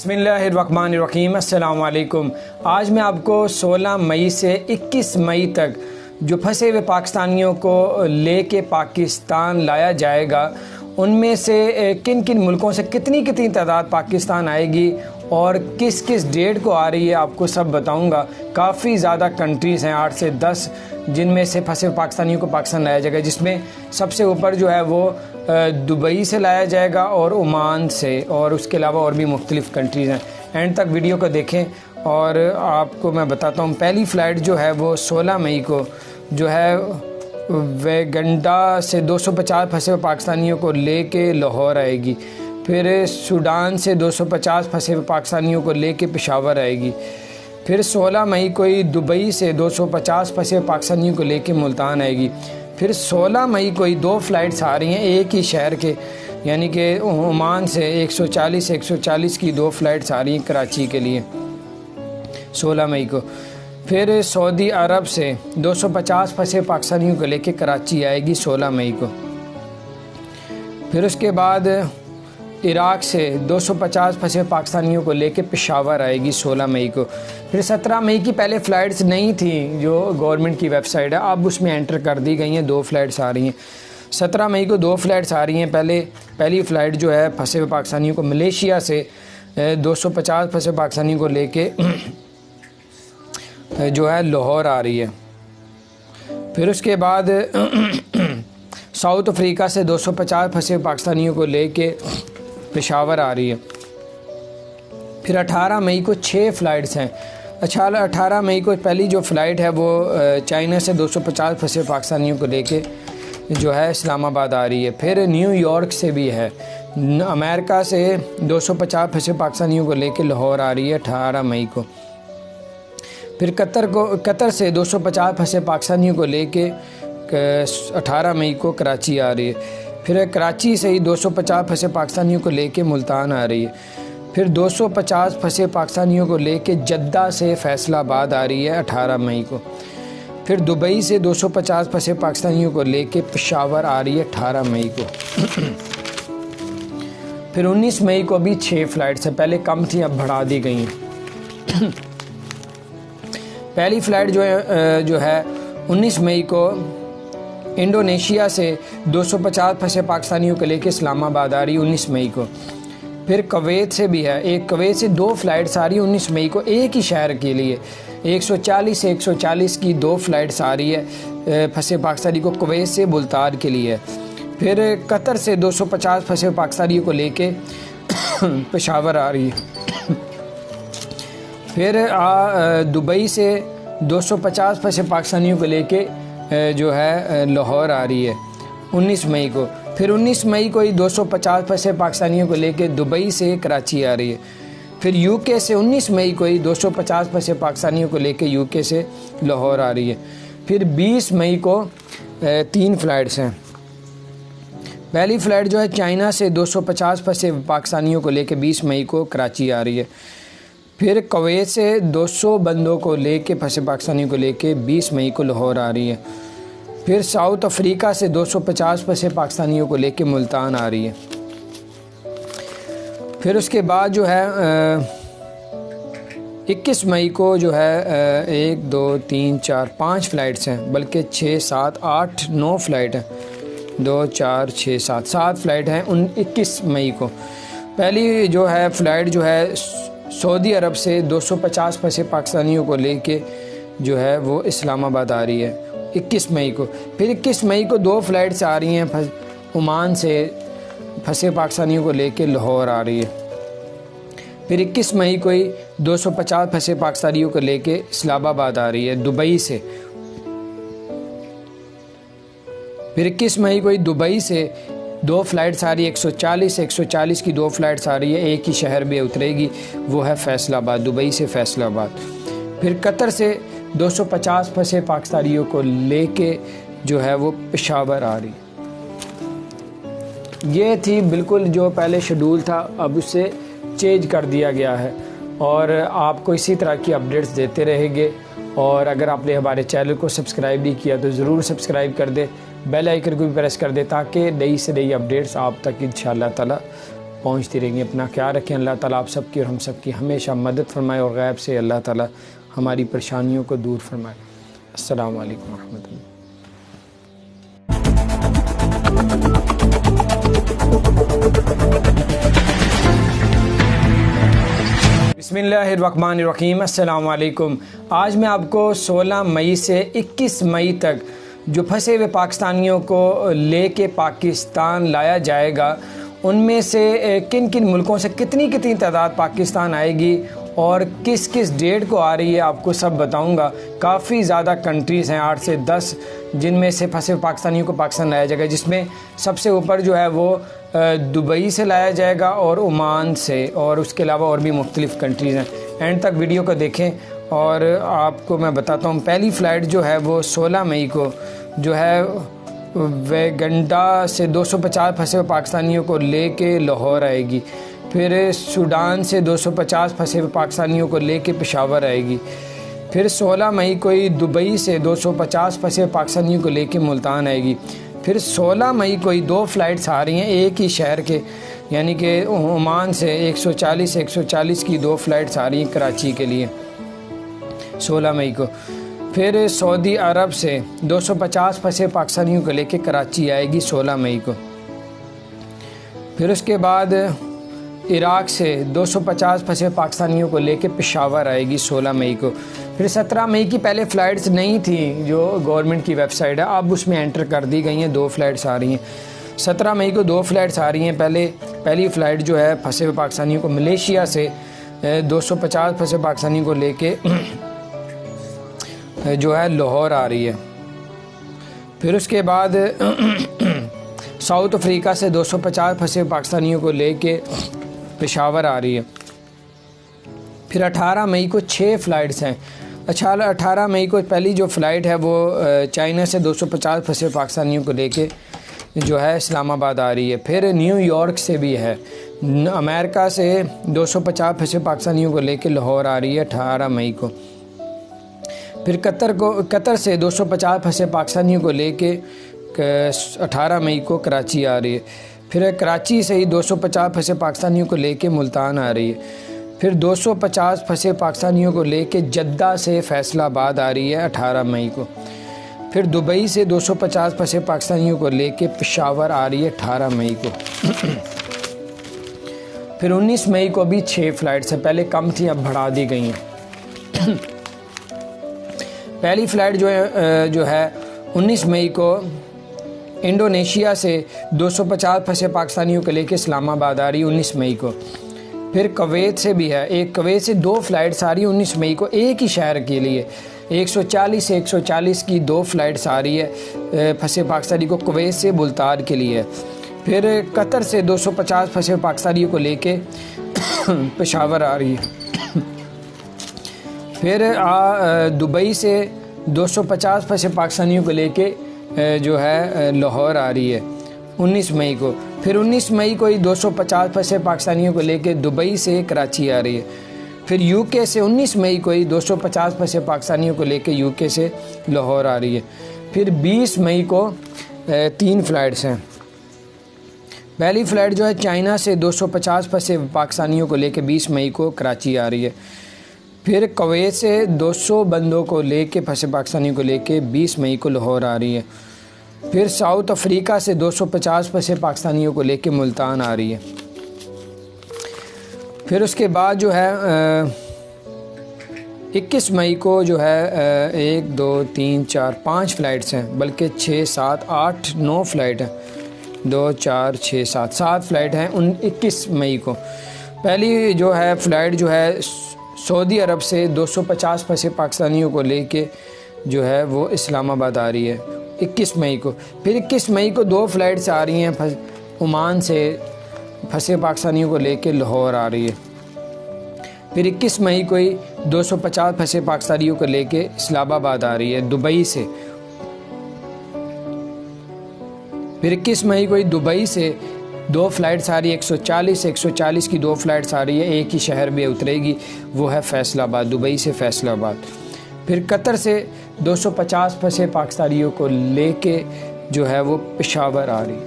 बिस्मिल्लाहिर्रहमानिर्रहीम। अस्सलाम वालेकुम। आज मैं आपको 16 मई से 21 मई तक जो फंसे हुए पाकिस्तानियों को लेके पाकिस्तान लाया जाएगा, उनमें से किन किन मुल्कों से कितनी कितनी तादाद पाकिस्तान आएगी और किस किस डेट को आ रही है, आपको सब बताऊंगा। काफ़ी ज़्यादा कंट्रीज़ हैं, 8 से 10, जिनमें से फंसे हुए पाकिस्तानियों को पाकिस्तान लाया जाएगा, जिसमें सबसे ऊपर जो है वो दुबई से लाया जाएगा और ओमान से, और उसके अलावा और भी मुख्तलिफ़ कंट्रीज़ हैं। एंड तक वीडियो को देखें और आपको मैं बताता हूँ। पहली फ़्लाइट जो है वो 16 मई को जो है वेगंडा से 250 फंसे हुए पाकिस्तानियों को लेके लाहौर आएगी। फिर सूडान से 250 फंसे हुए पाकिस्तानियों को लेके पेशावर आएगी। फिर 16 मई को ही दुबई से 250 फंसे हुए पाकिस्तानियों को लेके मुल्तान आएगी। फिर 16 मई को ही 2 फ़्लाइट्स आ रही हैं एक ही शहर के, यानी कि ओमान से 140 की 2 फ़्लाइट्स आ रही हैं कराची के लिए 16 मई को। फिर सऊदी अरब से 250 फंसे पाकिस्तानियों को लेके कराची आएगी 16 मई को। फिर उसके बाद इराक़ से 250 फंसे पाकिस्तानियों को लेके पेशावर आएगी 16 मई को। फिर 17 मई की पहले फ़्लाइट्स नहीं थी जो गवर्नमेंट की वेबसाइट है, अब उसमें एंटर कर दी गई हैं। 2 फ़्लाइट्स आ रही हैं 17 मई को, 2 फ़्लाइट्स आ रही हैं। पहली फ़्लाइट जो है फंसे हुए पाकिस्तानियों को मलेशिया से 250 फंसे पाकिस्तानियों को लेके जो है लाहौर आ रही है। फिर उसके बाद साउथ अफ्रीका से 250 फंसे पाकिस्तानियों को लेके पेशावर आ रही है। फिर 18 मई को 6 फ़्लाइट्स हैं। अच्छा, 18 मई को पहली जो फ़्लाइट है वो चाइना से 250 फंसे पाकिस्तानियों को लेके जो है इस्लामाबाद आ रही है। फिर न्यूयॉर्क से भी है, अमेरिका से 250 फंसे पाकिस्तानियों को लेके लाहौर आ रही है 18 मई को। फिर कतर से 250 फंसे पाकिस्तानियों को लेके 18 मई को कराची आ रही है। फिर कराची से ही 250 फंसे पाकिस्तानियों को लेके मुल्तान आ रही है। फिर 250 फंसे पाकिस्तानियों को लेके जद्दा से फैसलाबाद आ रही है 18 मई को। फिर दुबई से 250 फंसे पाकिस्तानियों को लेके पेशावर आ रही है 18 मई को। फिर 19 मई को भी 6 फ़्लाइट्स हैं, पहले कम थी अब बढ़ा दी गई हैं। पहली फ़्लाइट जो है 19 मई को इंडोनेशिया से 250 फंसे पाकिस्तानियों को लेके इस्लामाबाद आ रही है 19 मई को। फिर कुवैत से भी है, एक कुवैत से 2 फ़्लाइट्स आ रही है 19 मई को एक ही शहर के लिए। 140 की 2 फ़्लाइट्स आ रही है फंसे पाकिस्तानी को कुवैत से बुल्तार के लिए। फिर कतर से 250 फंसे पाकिस्तानियों को लेके पेशावर आ रही है। फिर दुबई से 250 फंसे पाकिस्तानियों को लेके जो है लाहौर आ रही है 19 मई को। फिर 19 मई को ही 250 फंसे पाकिस्तानियों को लेके दुबई से कराची आ रही है। फिर यूके से 19 मई को ही 250 फंसे पाकिस्तानियों को लेके यूके से लाहौर आ रही है। फिर 20 मई को 3 फ़्लाइट्स हैं। पहली फ़्लाइट जो है चाइना से 250 फंसे पाकिस्तानियों को लेके 20 मई को कराची आ रही है। फिर कुवैत से 200 बंदों को लेके फंसे पाकिस्तानियों को लेके 20 मई को लाहौर आ रही है। फिर साउथ अफ्रीका से 250 फंसे पाकिस्तानियों को लेके मुल्तान आ रही है। फिर उसके बाद जो है 21 मई को जो है 1 2 3 4 5 फ़्लाइट्स हैं, बल्कि 6 7 8 9 फ़्लाइट हैं, 2 4 6 7 फ़्लाइट हैं 21 मई को। पहली जो है फ़्लाइट जो है सऊदी अरब से 250 फंसे पाकिस्तानियों को लेके जो है वो इस्लामाबाद आ रही है 21 मई को। फिर 21 मई को 2 फ़्लाइट्स आ रही हैं ओमान से फंसे पाकिस्तानियों को लेके लाहौर आ रही है। फिर 21 मई को ही 250 फंसे पाकिस्तानियों को लेके इस्लामाबाद आ रही है दुबई से। फिर 21 मई को ही दुबई से 2 फ़्लाइट्स आ रही है 140 की 2 फ़्लाइट्स आ रही है, एक ही शहर में उतरेगी, वो है फैसलाबाद, दुबई से फैसलाबाद। फिर कतर से 250 फंसे पाकिस्तानियों को लेके जो है वो पेशावर आ रही। ये थी बिल्कुल जो पहले शेड्यूल था, अब उससे चेंज कर दिया गया है और आपको इसी तरह की अपडेट्स देते रहेंगे। और अगर आपने हमारे चैनल को सब्सक्राइब नहीं किया तो ज़रूर सब्सक्राइब कर दे, बेल आइकन को भी प्रेस कर दे ताकि नई से नई अपडेट्स आप तक इंशाअल्लाह ताला पहुँचती रहेंगी। अपना ख्याल रखें। अल्लाह ताला आप सबकी और हम सबकी हमेशा मदद फरमाए और गैब से अल्लाह ताला हमारी परेशानियों को दूर फरमाए। अस्सलामु अलैकुम रहमतुल्लाह। बिस्मिल्लाहिर्रहमानिर्रहीम। अस्सलामु अलैकुम। आज मैं आपको 16 मई से 21 मई तक जो फंसे हुए पाकिस्तानियों को लेके पाकिस्तान लाया जाएगा, उनमें से किन किन मुल्कों से कितनी कितनी तादाद पाकिस्तान आएगी और किस किस डेट को आ रही है, आपको सब बताऊंगा। काफ़ी ज़्यादा कंट्रीज़ हैं, 8 से 10, जिनमें से फंसे हुए पाकिस्तानियों को पाकिस्तान लाया जाएगा, जिसमें सबसे ऊपर जो है वो दुबई से लाया जाएगा और ओमान से, और उसके अलावा और भी मुख्तलिफ़ कंट्रीज़ हैं। एंड तक वीडियो को देखें और आपको मैं बताता हूँ। पहली फ़्लाइट जो है वो 16 मई को जो है वेगंडा से 250 फंसे हुए पाकिस्तानियों को लेके लाहौर आएगी। फिर सूडान से 250 फंसे हुए पाकिस्तानियों को लेके पेशावर आएगी। फिर 16 मई को ही दुबई से 250 फंसे हुए पाकिस्तानियों को लेके मुल्तान आएगी। फिर 16 मई को ही 2 फ़्लाइट्स आ रही हैं एक ही शहर के, यानी कि ओमान से 140 की 2 फ़्लाइट्स आ रही हैं कराची के लिए 16 मई को। फिर सऊदी अरब से 250 फंसे पाकिस्तानियों को लेके कराची आएगी 16 मई को। फिर उसके बाद इराक़ से 250 फंसे पाकिस्तानियों को लेके पेशावर आएगी 16 मई को। फिर 17 मई की पहले फ़्लाइट्स नहीं थी, जो गवर्नमेंट की वेबसाइट है, अब उसमें एंटर कर दी गई हैं। 2 फ़्लाइट्स आ रही हैं 17 मई को, 2 फ़्लाइट्स आ रही हैं। पहली फ़्लाइट जो है फंसे हुए पाकिस्तानियों को मलेशिया से 250 फंसे पाकिस्तानियों को लेके जो है लाहौर आ रही है। फिर उसके बाद साउथ अफ्रीका से 250 फंसे पाकिस्तानियों को लेके पेशावर आ रही है। फिर 18 मई को 6 फ़्लाइट्स हैं। अच्छा, 18 मई को पहली जो फ़्लाइट है वो चाइना से 250 फंसे पाकिस्तानियों को लेके जो है इस्लामाबाद आ रही है। फिर न्यूयॉर्क से भी है, अमेरिका से 250 फंसे पाकिस्तानियों को लेके लाहौर आ रही है 18 मई को। फिर कतर से 250 फंसे पाकिस्तानियों को लेके 18 मई को कराची आ रही है। फिर कराची से ही 250 फंसे पाकिस्तानियों को लेके मुल्तान आ रही है। फिर 250 फंसे पाकिस्तानियों को लेके जद्दा से फैसलाबाद आ रही है 18 मई को। फिर दुबई से 250 फंसे पाकिस्तानियों को लेके पेशावर आ रही है 18 मई को। फिर 19 मई को भी 6 फ़्लाइट्स हैं, पहले कम थी अब बढ़ा दी गई हैं। पहली फ़्लाइट जो है 19 मई को इंडोनेशिया से 250 फंसे पाकिस्तानियों को लेके इस्लामाबाद आ रही है 19 मई को। फिर कवैत से भी है, कवैत से 2 फ़्लाइट्स आ रही है 19 मई को, एक ही शहर के लिए 140 की 2 फ़्लाइट्स आ रही है फंसे पाकिस्तानी को कवैत से बुल्तान के लिए। फिर कतर से 250 फंसे पाकिस्तानियों को लेके पेशावर आ रही है। फिर दुबई से 250 फंसे पाकिस्तानियों को लेके जो है लाहौर आ रही है 19 मई को। फिर 19 मई को ही 250 फंसे पाकिस्तानियों को लेके दुबई से कराची आ रही है। फिर यूके से 19 मई को ही 250 फंसे पाकिस्तानियों को लेके यूके से लाहौर आ रही है। फिर 20 मई को 3 फ़्लाइट्स हैं। पहली फ़्लाइट जो है चाइना से 250 फंसे पाकिस्तानियों को लेके 20 मई को कराची आ रही है। फिर कवैत से 200 बंदों को लेके फंसे पाकिस्तानियों को लेके 20 मई को लाहौर आ रही है। फिर साउथ अफ्रीका से 250 फंसे पाकिस्तानियों को लेके मुल्तान आ रही है। फिर उसके बाद जो है 21 मई को जो है 1 2 3 4 5 फ़्लाइट्स हैं, बल्कि 6 7 8 9 फ़्लाइट हैं, 2 4 6 7 फ़्लाइट हैं 21 मई को। पहली जो है फ़्लाइट जो है सऊदी अरब से 250 फंसे पाकिस्तानियों को लेके जो है वो इस्लामाबाद आ रही है 21 मई को। फिर 21 मई को 2 फ़्लाइट्स आ रही हैं ओमान से फंसे पाकिस्तानियों को लेके लाहौर आ रही है। फिर 21 मई को ही 250 फंसे पाकिस्तानियों को लेके इस्लामाबाद आ रही है दुबई से। फिर 21 मई को ही दुबई से 2 फ़्लाइट्स आ रही है 140 की 2 फ़्लाइट्स आ रही है, एक ही शहर में उतरेगी, वो है फैसलाबाद, दुबई से फैसलाबाद। फिर कतर से 250 फंसे पाकिस्तानियों को लेके जो है वो पेशावर आ रही है।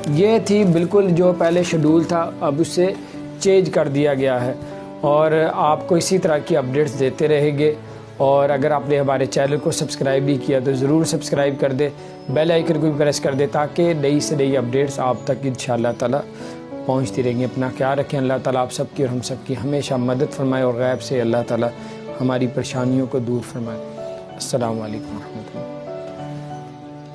ये थी बिल्कुल जो पहले शेड्यूल था, अब उसे चेंज कर दिया गया है और आपको इसी तरह की अपडेट्स देते रहेंगे। और अगर आपने हमारे चैनल को सब्सक्राइब नहीं किया तो ज़रूर सब्सक्राइब कर दे, बेल आइकन को भी प्रेस कर दे ताकि नई से नई अपडेट्स आप तक इंशाअल्लाह ताला पहुंचती रहेंगी। अपना ख्याल रखें। अल्लाह ताला आप सबकी और हम सबकी हमेशा मदद फरमाए और गैब से अल्लाह ताला हमारी परेशानियों को दूर फरमाए। अस्सलामु अलैकुम रहमतुल्लाह।